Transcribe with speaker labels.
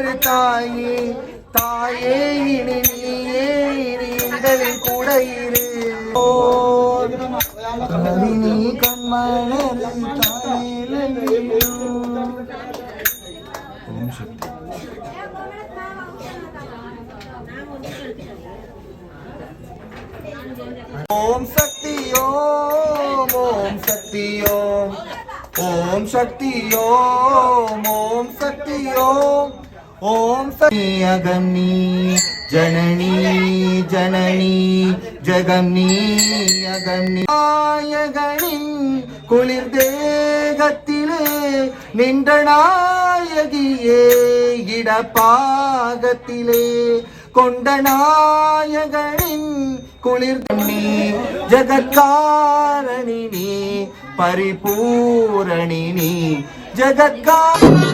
Speaker 1: இரு தாயே தாயே இனி நீயே இனி எங்களின் கூட இரு நீ கண்மணி தாயே. ஓம் சக்தி ஓம் ஓம் சக்தி ஓம் ஓம் சக்தி ஓம் ஓம் சக்தி ஓம் ஓம் சக்தி அகம்னி ஜனனி ஜனனி ஜெகம்னி அகம்னி நாயகனின் குளிர் தேகத்திலே நின்ற நாயகியே இடப்பாகத்திலே கொண்ட நாயகனின் குளிர் நீ ஜகத்காரணி நீ பரிபூரணி நீ ஜகத்காரணி